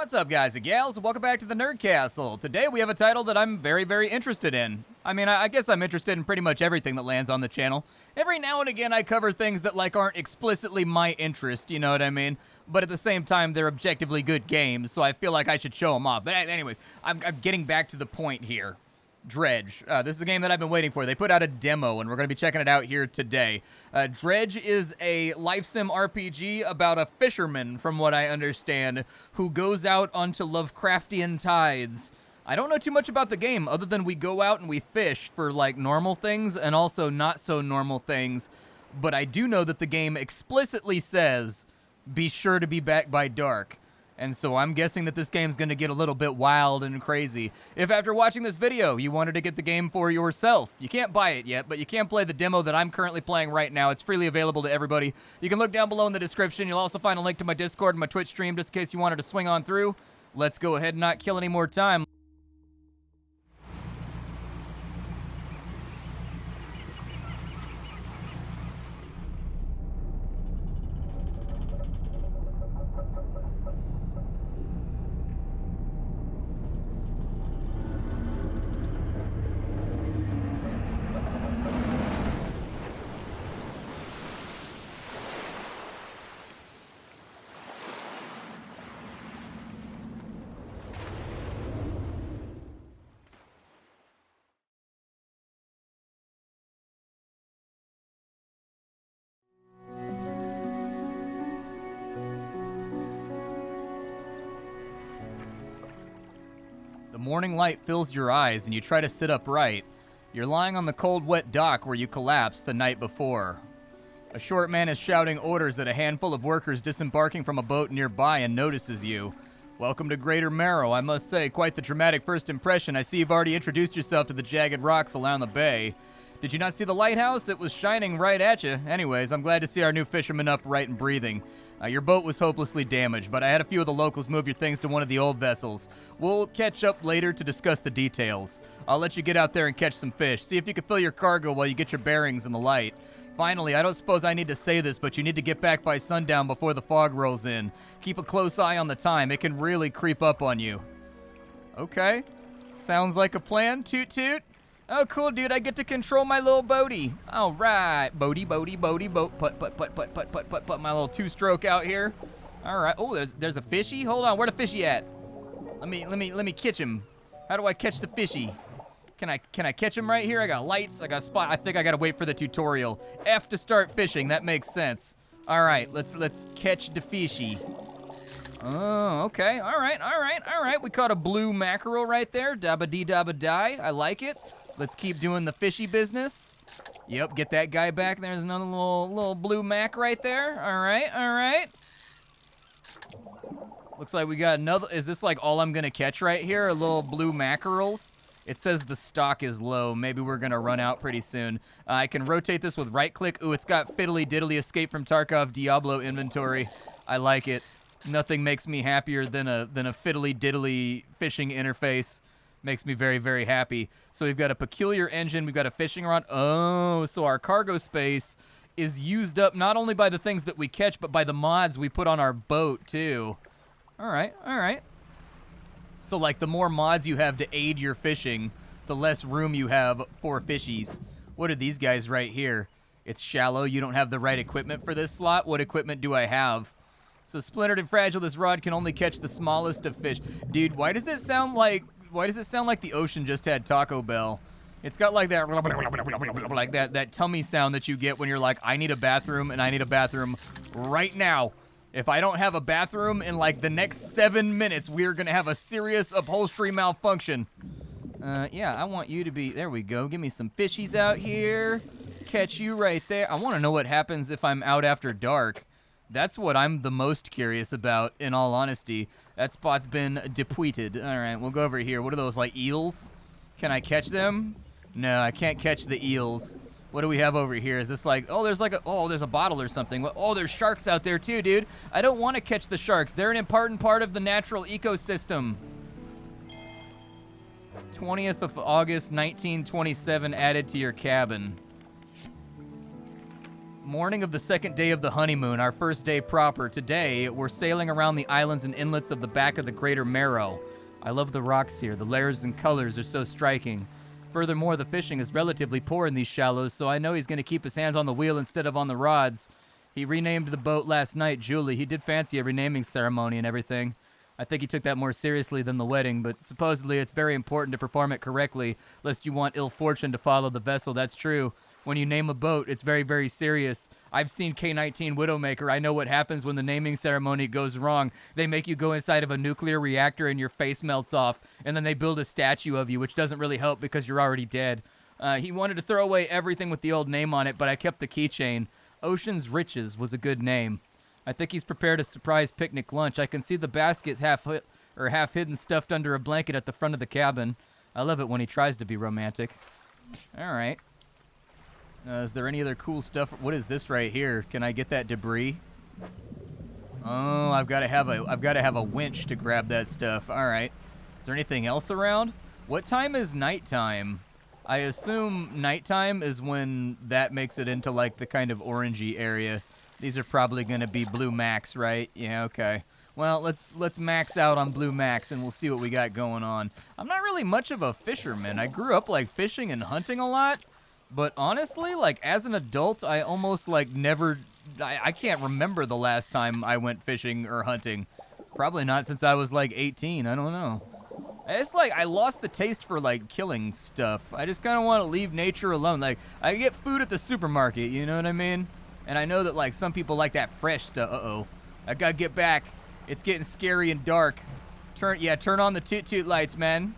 What's up, guys and gals? Welcome back to the Nerd Castle. Today we have a title that I'm very interested in. I mean, I guess I'm interested in pretty much everything that lands on the channel. Every now and again I cover things that like aren't explicitly my interest, you know what I mean? But at the same time, they're objectively good games, so I feel like I should show them off. But anyways, I'm getting back to the point here. Dredge. This is a game that I've been waiting for. They put out a demo, and we're going to be checking it out here today. Dredge is a life sim RPG about a fisherman, from what I understand, who goes out onto Lovecraftian tides. I don't know too much about the game, other than we go out and we fish for, like, normal things and also not so normal things. But I do know that the game explicitly says, be sure to be back by dark. And so I'm guessing that this game's going to get a little bit wild and crazy. If after watching this video, you wanted to get the game for yourself, you can't buy it yet, but you can play the demo that I'm currently playing right now. It's freely available to everybody. You can look down below in the description. You'll also find a link to my Discord and my Twitch stream just in case you wanted to swing on through. Let's go ahead and not kill any more time. The morning light fills your eyes and you try to sit upright. You're lying on the cold, wet dock where you collapsed the night before. A short man is shouting orders at a handful of workers disembarking from a boat nearby and notices you. Welcome to Greater Marrow. I must say, quite the dramatic first impression. I see you've already introduced yourself to the jagged rocks along the bay. Did you not see the lighthouse? It was shining right at you. Anyways, I'm glad to see our new fisherman upright and breathing. Your boat was hopelessly damaged, but I had a few of the locals move your things to one of the old vessels. We'll catch up later to discuss the details. I'll let you get out there and catch some fish. See if you can fill your cargo while you get your bearings in the light. Finally, I don't suppose I need to say this, but you need to get back by sundown before the fog rolls in. Keep a close eye on the time. It can really creep up on you. Okay. Sounds like a plan. Toot toot. Oh, cool, dude. I get to control my little boaty. All right. Boaty, boat. Put my little two-stroke out here. All right. Oh, there's a fishy. Hold on. Where the fishy at? Let me catch him. How do I catch the fishy? Can I catch him right here? I got lights. I got spot. I think I got to wait for the tutorial. F to start fishing. That makes sense. All right. Let's catch the fishy. Oh, okay. All right. We caught a blue mackerel right there. Dabba-dee-dabba-die. I like it. Let's keep doing the fishy business. Yep, get that guy back. There's another little blue mac right there. All right. Looks like we got another. Is this like all I'm gonna catch right here? Little blue mackerels. It says the stock is low. Maybe we're gonna run out pretty soon. I can rotate this with right click. Ooh, it's got fiddly diddly escape from Tarkov Diablo inventory. I like it. Nothing makes me happier than a fiddly diddly fishing interface. Makes me very happy. So we've got a peculiar engine. We've got a fishing rod. Oh, so our cargo space is used up not only by the things that we catch, but by the mods we put on our boat too. All right. So like the more mods you have to aid your fishing, the less room you have for fishies. What are these guys right here? It's shallow. You don't have the right equipment for this slot. What equipment do I have? So splintered and fragile, this rod can only catch the smallest of fish. Dude, why does it sound like the ocean just had Taco Bell? It's got like that, like that tummy sound that you get when you're like, I need a bathroom and I need a bathroom right now. If I don't have a bathroom in like the next 7 minutes, we're gonna have a serious upholstery malfunction. Yeah, I want you to be, there we go. Give me some fishies out here. Catch you right there. I wanna know what happens if I'm out after dark. That's what I'm the most curious about, in all honesty. That spot's been depleted. All right, we'll go over here. What are those, like eels? Can I catch them? No, I can't catch the eels. What do we have over here? Is this like, oh, there's a bottle or something. Oh, there's sharks out there too, dude. I don't want to catch the sharks. They're an important part of the natural ecosystem. 20th of August, 1927, added to your cabin. Morning of the second day of the honeymoon, our first day proper. Today, we're sailing around the islands and inlets of the back of the Greater Marrow. I love the rocks here. The layers and colors are so striking. Furthermore, the fishing is relatively poor in these shallows, so I know he's going to keep his hands on the wheel instead of on the rods. He renamed the boat last night, Julie. He did fancy a renaming ceremony and everything. I think he took that more seriously than the wedding, but supposedly it's very important to perform it correctly, lest you want ill fortune to follow the vessel. That's true. When you name a boat, it's very, very serious. I've seen K-19 Widowmaker. I know what happens when the naming ceremony goes wrong. They make you go inside of a nuclear reactor and your face melts off, and then they build a statue of you, which doesn't really help because you're already dead. He wanted to throw away everything with the old name on it, but I kept the keychain. Ocean's Riches was a good name. I think he's prepared a surprise picnic lunch. I can see the basket half hidden stuffed under a blanket at the front of the cabin. I love it when he tries to be romantic. All right. Is there any other cool stuff? What is this right here? Can I get that debris? Oh, I've got to have a winch to grab that stuff. All right. Is there anything else around? What time is nighttime? I assume nighttime is when that makes it into like the kind of orangey area. These are probably going to be blue max, right? Yeah, okay. Well, let's max out on blue max and we'll see what we got going on. I'm not really much of a fisherman. I grew up like fishing and hunting a lot. But honestly, like, as an adult, I almost, like, never... I can't remember the last time I went fishing or hunting. Probably not since I was, like, 18. I don't know. It's like, I lost the taste for, like, killing stuff. I just kind of want to leave nature alone. Like, I get food at the supermarket, you know what I mean? And I know that, like, some people like that fresh stuff. Uh-oh. I gotta get back. It's getting scary and dark. Turn on the toot-toot lights, man.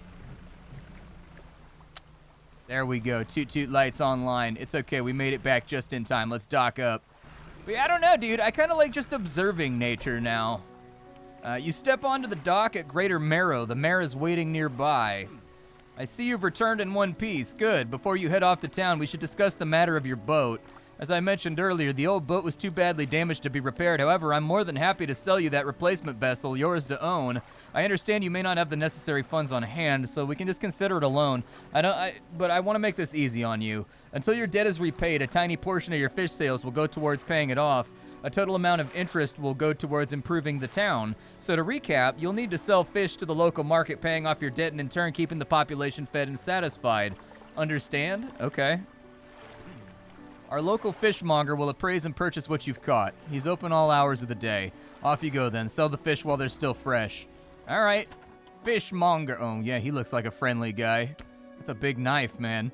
There we go. Toot-toot lights online. It's okay. We made it back just in time. Let's dock up. But yeah, I don't know, dude. I kind of like just observing nature now. You step onto the dock at Greater Marrow. The mare is waiting nearby. I see you've returned in one piece. Good. Before you head off to town, we should discuss the matter of your boat. As I mentioned earlier, the old boat was too badly damaged to be repaired. However, I'm more than happy to sell you that replacement vessel, yours to own. I understand you may not have the necessary funds on hand, so we can just consider it a loan. But I want to make this easy on you. Until your debt is repaid, a tiny portion of your fish sales will go towards paying it off. A total amount of interest will go towards improving the town. So to recap, you'll need to sell fish to the local market, paying off your debt and in turn keeping the population fed and satisfied. Understand? Okay. Our local fishmonger will appraise and purchase what you've caught. He's open all hours of the day. Off you go then. Sell the fish while they're still fresh. All right. Fishmonger. Oh, yeah, he looks like a friendly guy. That's a big knife, man.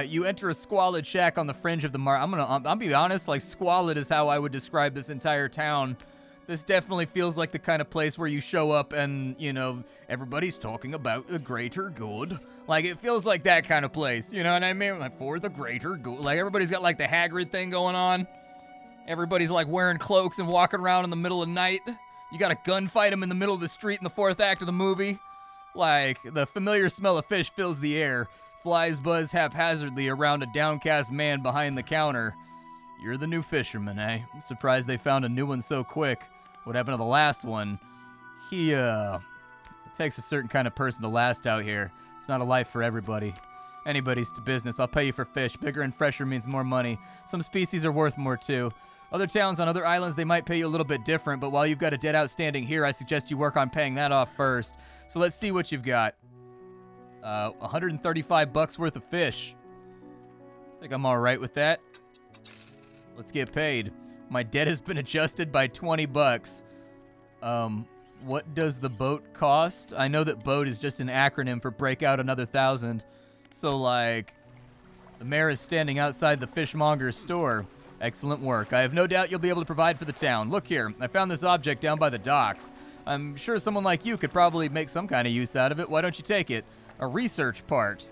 You enter a squalid shack on the fringe of the I'll be honest, like, squalid is how I would describe this entire town. This definitely feels like the kind of place where you show up and, you know, everybody's talking about the greater good. Like, it feels like that kind of place, you know what I mean? Like, for the greater good. Like, everybody's got, like, the Hagrid thing going on. Everybody's, like, wearing cloaks and walking around in the middle of the night. You gotta gunfight them in the middle of the street in the fourth act of the movie. Like, the familiar smell of fish fills the air. Flies buzz haphazardly around a downcast man behind the counter. You're the new fisherman, eh? I'm surprised they found a new one so quick. What happened to the last one? It takes a certain kind of person to last out here. It's not a life for everybody. Anybody's to business. I'll pay you for fish. Bigger and fresher means more money. Some species are worth more, too. Other towns on other islands, they might pay you a little bit different, but while you've got a debt outstanding here, I suggest you work on paying that off first. So let's see what you've got. 135 bucks worth of fish. I think I'm all right with that. Let's get paid. My debt has been adjusted by 20 bucks. What does the boat cost? I know that boat is just an acronym for break out another 1,000. So, like, the mayor is standing outside the fishmonger's store. Excellent work. I have no doubt you'll be able to provide for the town. Look here, I found this object down by the docks. I'm sure someone like you could probably make some kind of use out of it. Why don't you take it? A research part.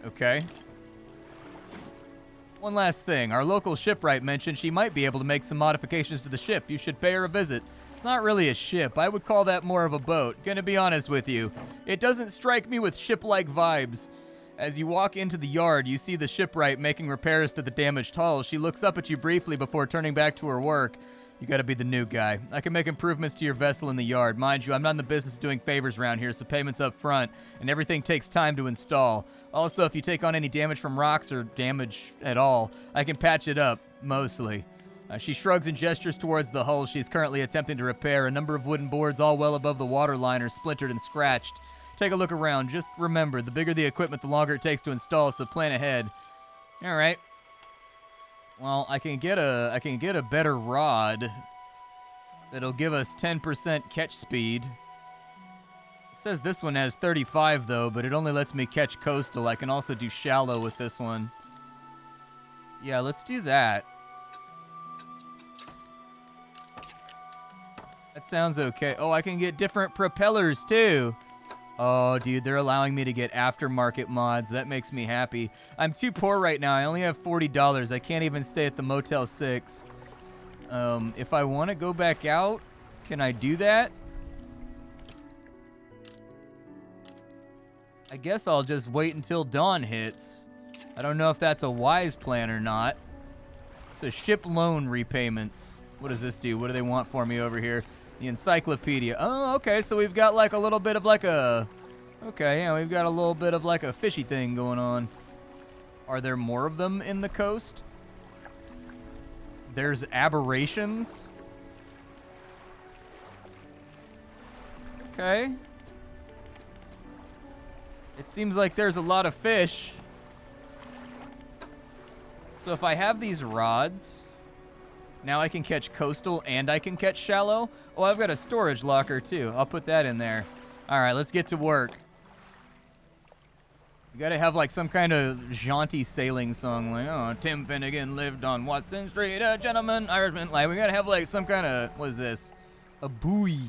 Okay. One last thing. Our local shipwright mentioned she might be able to make some modifications to the ship. You should pay her a visit. It's not really a ship. I would call that more of a boat. Gonna be honest with you. It doesn't strike me with ship-like vibes. As you walk into the yard, you see the shipwright making repairs to the damaged hull. She looks up at you briefly before turning back to her work. You gotta be the new guy. I can make improvements to your vessel in the yard. Mind you, I'm not in the business of doing favors around here, so payment's up front, and everything takes time to install. Also, if you take on any damage from rocks or damage at all, I can patch it up. Mostly. She shrugs and gestures towards the hull she's currently attempting to repair. A number of wooden boards all well above the waterline are splintered and scratched. Take a look around. Just remember, the bigger the equipment, the longer it takes to install, so plan ahead. All right. Well, I can get a better rod that'll give us 10% catch speed. It says this one has 35 though, but it only lets me catch coastal. I can also do shallow with this one. Yeah, let's do that. That sounds okay. Oh, I can get different propellers too. Oh, dude, they're allowing me to get aftermarket mods. That makes me happy. I'm too poor right now. I only have $40. I can't even stay at the Motel 6. If I want to go back out, can I do that? I guess I'll just wait until dawn hits. I don't know if that's a wise plan or not. So ship loan repayments. What does this do? What do they want for me over here? The encyclopedia. Oh, okay, so we've got like a little bit of like a... Okay, yeah, we've got a little bit of like a fishy thing going on. Are there more of them in the coast? There's aberrations? Okay. It seems like there's a lot of fish. So if I have these rods... Now I can catch coastal and I can catch shallow. Oh, I've got a storage locker too. I'll put that in there. All right, let's get to work. You gotta have like some kind of jaunty sailing song, like, oh, Tim Finnegan lived on Watson Street, a gentleman, Irishman. Like, we gotta have like some kind of, what is this? A buoy.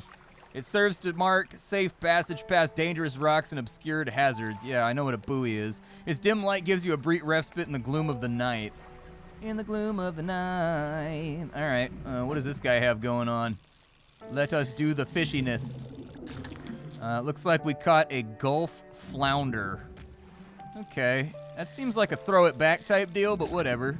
It serves to mark safe passage past dangerous rocks and obscured hazards. Yeah, I know what a buoy is. Its dim light gives you a brief respite in the gloom of the night. In the gloom of the night. All right, what does this guy have going on? Let us do the fishiness. Looks like we caught a Gulf flounder. Okay, that seems like a throw it back type deal, but whatever.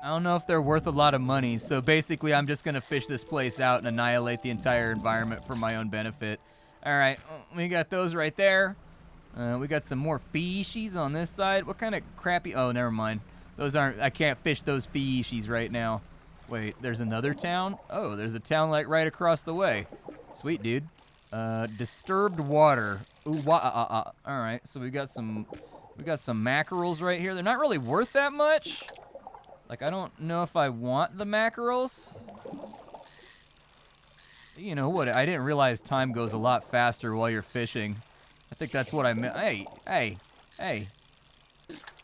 I don't know if they're worth a lot of money, so basically I'm just gonna fish this place out and annihilate the entire environment for my own benefit. All right, we got those right there. We got some more fishies on this side. What kind of crappy... Oh, never mind. Those aren't... I can't fish those fishies right now. Wait, there's another town? Oh, there's a town like right across the way. Sweet, dude. Disturbed water. Ooh, all right, so we got some mackerels right here. They're not really worth that much. Like, I don't know if I want the mackerels. You know what? I didn't realize time goes a lot faster while you're fishing. I think that's what I meant. Hey.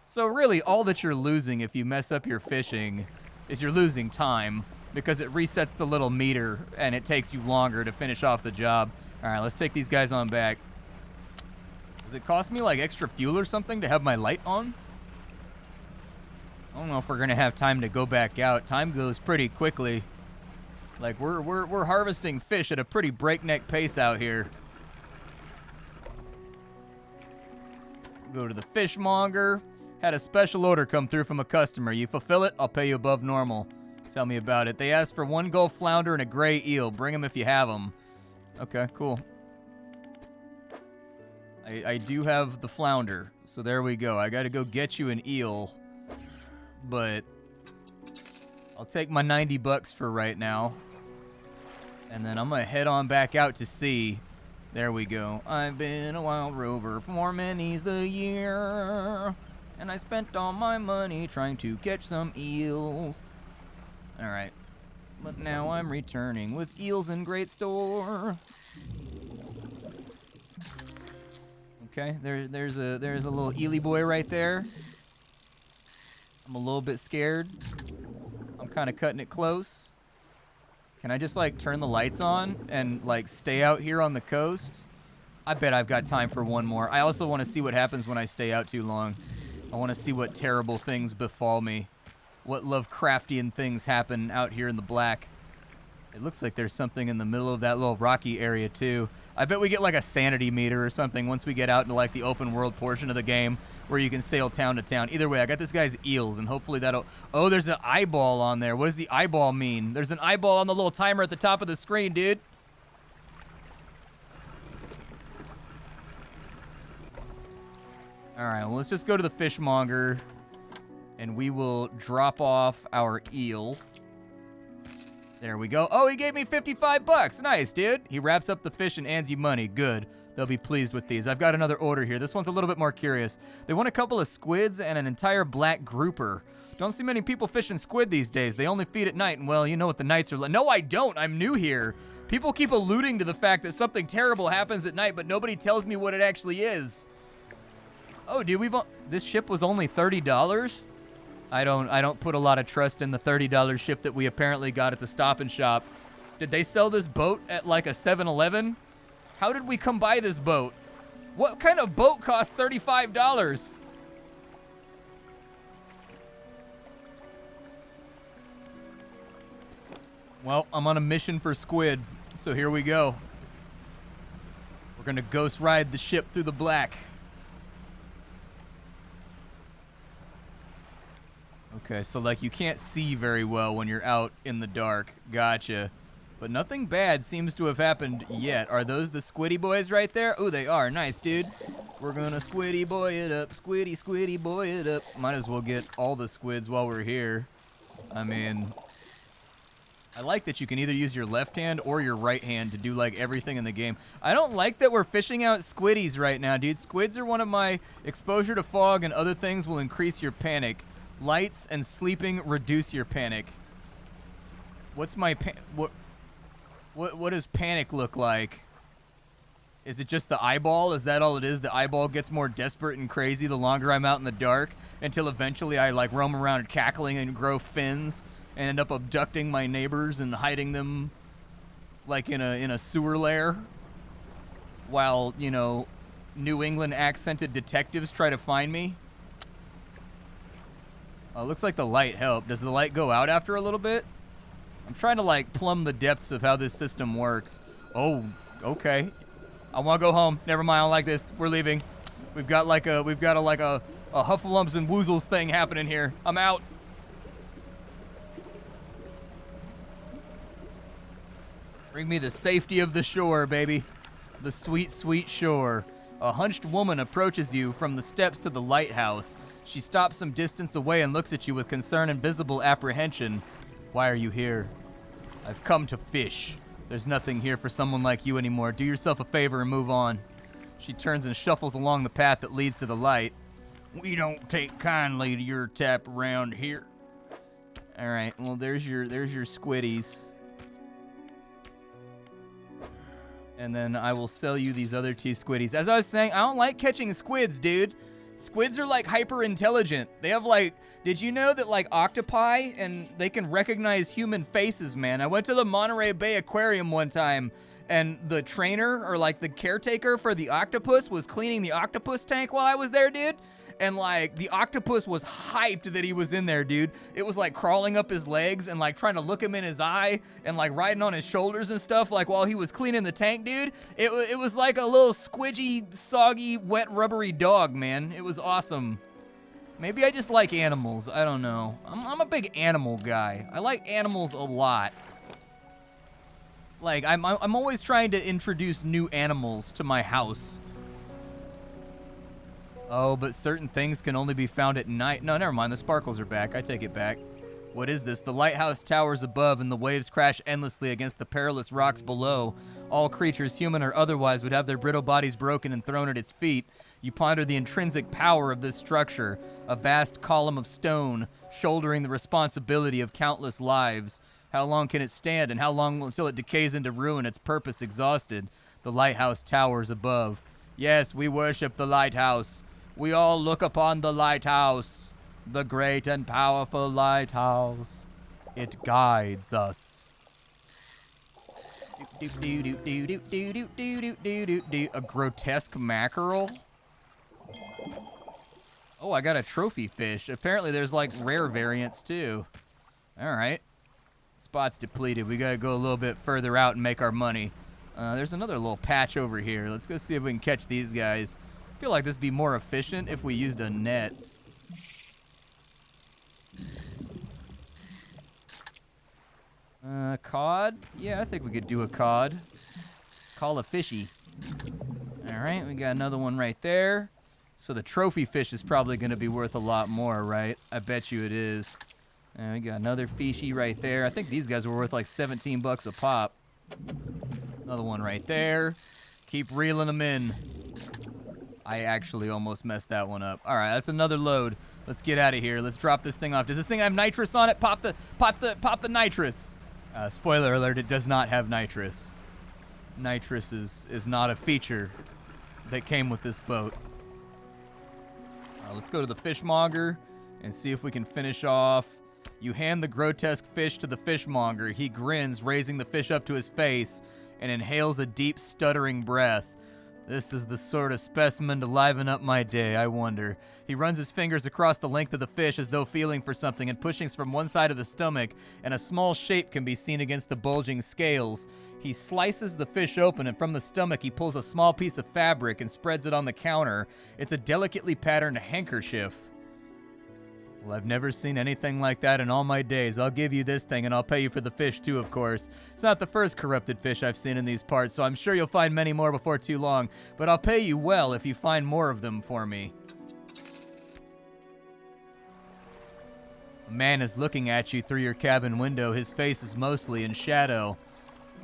So really, all that you're losing if you mess up your fishing is you're losing time because it resets the little meter and it takes you longer to finish off the job. All right, let's take these guys on back. Does it cost me like extra fuel or something to have my light on? I don't know if we're gonna have time to go back out. Time goes pretty quickly. Like we're harvesting fish at a pretty breakneck pace out here. Go to the fishmonger. Had a special order come through from a customer. You fulfill it, I'll pay you above normal. Tell me about it. They asked for 1 Gulf flounder and a gray eel. Bring them if you have them. Okay, cool. I do have the flounder, so there we go. I gotta go get you an eel, but I'll take my 90 bucks for right now, and then I'm gonna head on back out to sea. There we go. I've been a wild rover for many's the year, and I spent all my money trying to catch some eels. All right, but now I'm returning with eels in great store. Okay, there's a little eely boy right there. I'm a little bit scared. I'm kind of cutting it close. Can I just like turn the lights on and like stay out here on the coast? I bet I've got time for one more. I also want to see what happens when I stay out too long. I want to see what terrible things befall me. What Lovecraftian things happen out here in the black. It looks like there's something in the middle of that little rocky area too. I bet we get like a sanity meter or something once we get out into like the open world portion of the game where you can sail town to town. Either way, I got this guy's eels, and hopefully that'll... Oh, there's an eyeball on there. What does the eyeball mean? There's an eyeball on the little timer at the top of the screen, dude. All right, well, let's just go to the fishmonger, and we will drop off our eel. There we go. Oh, he gave me 55 bucks. Nice, dude. He wraps up the fish and hands you money. Good. They'll be pleased with these. I've got another order here. This one's a little bit more curious. They want a couple of squids and an entire black grouper. Don't see many people fishing squid these days. They only feed at night, and well, you know what the nights are like. No, I don't. I'm new here. People keep alluding to the fact that something terrible happens at night, but nobody tells me what it actually is. Oh, dude, this ship was only $30? I don't put a lot of trust in the $30 ship that we apparently got at the Stop and Shop. Did they sell this boat at like a 7-Eleven? How did we come by this boat? What kind of boat costs $35? Well, I'm on a mission for squid, so here we go. We're gonna ghost ride the ship through the black. Okay, so like you can't see very well when you're out in the dark. Gotcha. But nothing bad seems to have happened yet. Are those the squiddy boys right there? Oh, they are. Nice, dude. We're gonna squiddy boy it up. Squiddy boy it up. Might as well get all the squids while we're here. I mean, I like that you can either use your left hand or your right hand to do like everything in the game. I don't like that we're fishing out squiddies right now, dude. Squids are one of my exposure to fog and other things will increase your panic. Lights and sleeping reduce your panic. What's my what does panic look like? Is it just the eyeball? Is that all it is? The eyeball gets more desperate and crazy the longer I'm out in the dark until eventually I like roam around cackling and grow fins and end up abducting my neighbors and hiding them like in a sewer lair while, you know, New England accented detectives try to find me. Looks like the light helped. Does the light go out after a little bit? I'm trying to like plumb the depths of how this system works. Oh, okay. I want to go home. Never mind. I don't like this. We're leaving. We've got a Huffalumps and Woozles thing happening here. I'm out. Bring me the safety of the shore, baby. The sweet, sweet shore. A hunched woman approaches you from the steps to the lighthouse. She stops some distance away and looks at you with concern and visible apprehension. Why are you here? I've come to fish. There's nothing here for someone like you anymore. Do yourself a favor and move on. She turns and shuffles along the path that leads to the light. We don't take kindly to your tap around here. All right, well, there's your squiddies. And then I will sell you these other two squiddies. As I was saying, I don't like catching squids, dude. Squids are like hyper intelligent. They have like, did you know that like octopi and they can recognize human faces, man? I went to the Monterey Bay Aquarium one time and the trainer or like the caretaker for the octopus was cleaning the octopus tank while I was there, dude. And like the octopus was hyped that he was in there, dude. It was like crawling up his legs and like trying to look him in his eye and like riding on his shoulders and stuff like while he was cleaning the tank, dude. It was like a little squidgy, soggy, wet, rubbery dog, man. It was awesome. Maybe I just like animals. I don't know. I'm a big animal guy. I like animals a lot. Like I'm always trying to introduce new animals to my house. Oh, but certain things can only be found at night. No, never mind. The sparkles are back. I take it back. What is this? The lighthouse towers above, and the waves crash endlessly against the perilous rocks below. All creatures, human or otherwise, would have their brittle bodies broken and thrown at its feet. You ponder the intrinsic power of this structure, a vast column of stone, shouldering the responsibility of countless lives. How long can it stand, and how long until it decays into ruin, its purpose exhausted? The lighthouse towers above. Yes, we worship the lighthouse. We all look upon the lighthouse, the great and powerful lighthouse. It guides us. A grotesque mackerel? Oh, I got a trophy fish. Apparently there's like rare variants too. All right. Spot's depleted. We gotta go a little bit further out and make our money. There's another little patch over here. Let's go see if we can catch these guys. I feel like this would be more efficient if we used a net. Cod? Yeah, I think we could do a cod. Call a fishy. All right, we got another one right there. So the trophy fish is probably going to be worth a lot more, right? I bet you it is. And we got another fishy right there. I think these guys were worth like 17 bucks a pop. Another one right there. Keep reeling them in. I actually almost messed that one up. All right, that's another load. Let's get out of here. Let's drop this thing off. Does this thing have nitrous on it? Pop the nitrous. Spoiler alert, it does not have nitrous. Nitrous is not a feature that came with this boat. Let's go to the fishmonger and see if we can finish off. You hand the grotesque fish to the fishmonger. He grins, raising the fish up to his face, and inhales a deep, stuttering breath. This is the sort of specimen to liven up my day, I wonder. He runs his fingers across the length of the fish as though feeling for something and pushing from one side of the stomach, and a small shape can be seen against the bulging scales. He slices the fish open, and from the stomach he pulls a small piece of fabric and spreads it on the counter. It's a delicately patterned handkerchief. Well, I've never seen anything like that in all my days. I'll give you this thing, and I'll pay you for the fish, too, of course. It's not the first corrupted fish I've seen in these parts, so I'm sure you'll find many more before too long. But I'll pay you well if you find more of them for me. A man is looking at you through your cabin window. His face is mostly in shadow.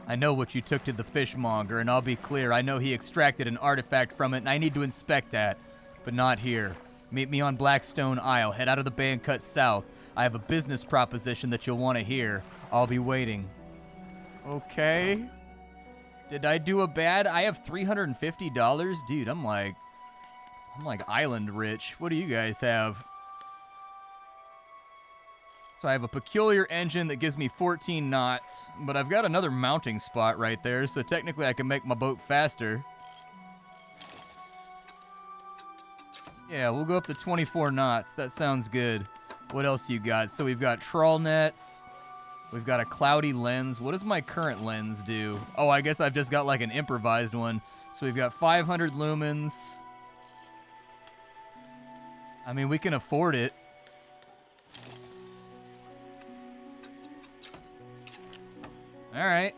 I know what you took to the fishmonger, and I'll be clear. I know he extracted an artifact from it, and I need to inspect that. But not here. Meet me on Blackstone Isle. Head out of the bay and cut south. I have a business proposition that you'll want to hear. I'll be waiting. Okay. Did I do a bad? I have $350? Dude, I'm like island rich. What do you guys have? So I have a peculiar engine that gives me 14 knots, but I've got another mounting spot right there, so technically I can make my boat faster. Yeah, we'll go up to 24 knots. That sounds good. What else you got? So we've got trawl nets. We've got a cloudy lens. What does my current lens do? Oh, I guess I've just got like an improvised one. So we've got 500 lumens. I mean, we can afford it. All right.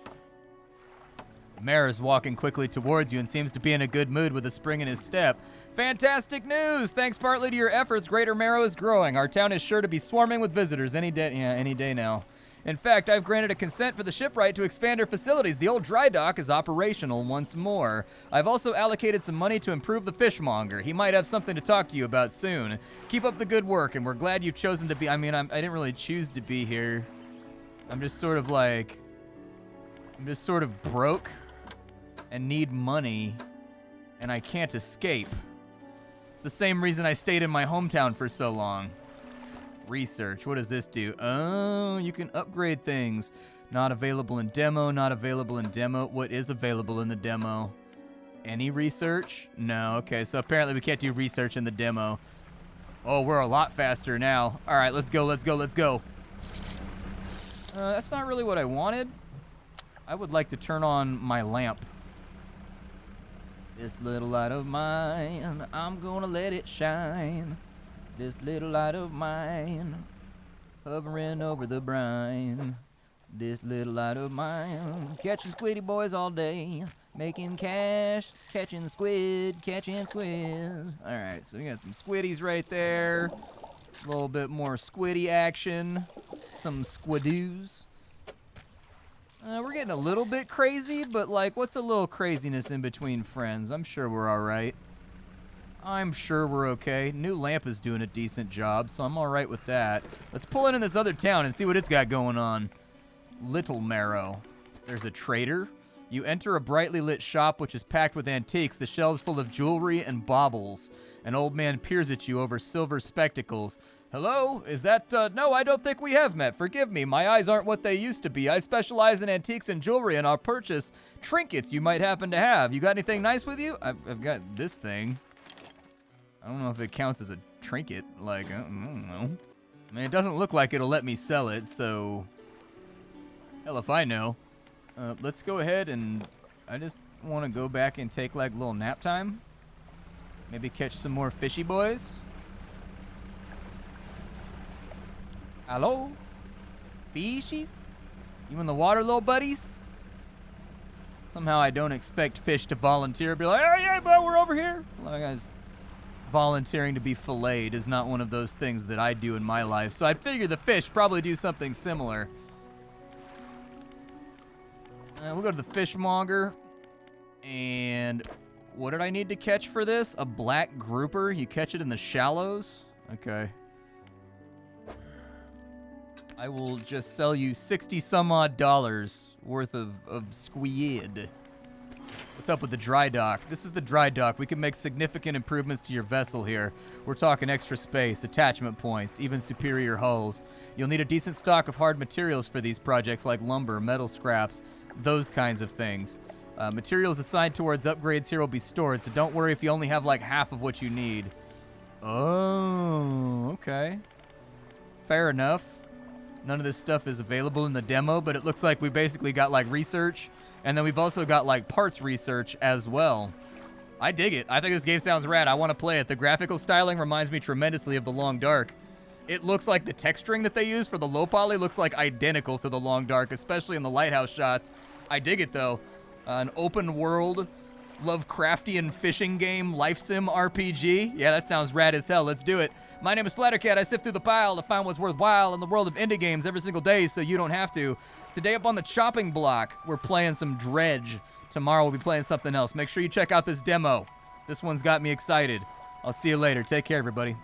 Mare is walking quickly towards you and seems to be in a good mood with a spring in his step. Fantastic news! Thanks partly to your efforts, Greater Marrow is growing. Our town is sure to be swarming with visitors any day. Yeah, any day now. In fact, I've granted a consent for the shipwright to expand our facilities. The old dry dock is operational once more. I've also allocated some money to improve the fishmonger. He might have something to talk to you about soon. Keep up the good work, and we're glad you've chosen to be. I mean, I didn't really choose to be here. I'm just sort of broke and need money, and I can't escape. It's the same reason I stayed in my hometown for so long. Research. What does this do? Oh, you can upgrade things. Not available in demo, not available in demo. What is available in the demo? Any research? No. Okay, so apparently we can't do research in the demo. Oh, we're a lot faster now. All right, let's go, let's go, let's go. That's not really what I wanted. I would like to turn on my lamp. This little light of mine, I'm gonna let it shine. This little light of mine, hovering over the brine. This little light of mine, catching squiddy boys all day, making cash, catching squid, catching squid. All right, so we got some squiddies right there. A little bit more squiddy action, some squidoos. We're getting a little bit crazy, but like, what's a little craziness in between friends? I'm sure we're all right. I'm sure we're okay. New lamp is doing a decent job, so I'm all right with that. Let's pull in this other town and see what it's got going on. Little Marrow. There's a trader. You enter a brightly lit shop which is packed with antiques, the shelves full of jewelry and baubles. An old man peers at you over silver spectacles. Hello? Is that, no, I don't think we have met. Forgive me, my eyes aren't what they used to be. I specialize in antiques and jewelry, and I'll purchase trinkets you might happen to have. You got anything nice with you? I've got this thing. I don't know if it counts as a trinket. Like, I don't know. I mean, it doesn't look like it'll let me sell it, so... Hell if I know. Let's go ahead and... I just want to go back and take, like, a little nap time. Maybe catch some more fishy boys. Hello? Fishies? You in the water, little buddies? Somehow I don't expect fish to volunteer. Be like, oh yeah, bro, we're over here. Like, I just volunteering to be filleted is not one of those things that I do in my life. So I'd figure the fish probably do something similar. We'll go to the fishmonger. And what did I need to catch for this? A black grouper? You catch it in the shallows? Okay. I will just sell you 60 some odd dollars worth of squid. What's up with the dry dock? This is the dry dock. We can make significant improvements to your vessel here. We're talking extra space, attachment points, even superior hulls. You'll need a decent stock of hard materials for these projects like lumber, metal scraps, those kinds of things. Materials assigned towards upgrades here will be stored, so don't worry if you only have like half of what you need. Oh, okay. Fair enough. None of this stuff is available in the demo, but it looks like we basically got like research, and then we've also got like parts research as well. I dig it. I think this game sounds rad. I want to play it. The graphical styling reminds me tremendously of The Long Dark. It looks like the texturing that they use for the low poly looks like identical to The Long Dark, especially in the lighthouse shots. I dig it though. An open world Lovecraftian fishing game, life sim RPG. Yeah, that sounds rad as hell. Let's do it. My name is Splattercat. I sift through the pile to find what's worthwhile in the world of indie games every single day so you don't have to. Today up on the chopping block, we're playing some Dredge. Tomorrow we'll be playing something else. Make sure you check out this demo. This one's got me excited. I'll see you later. Take care, everybody.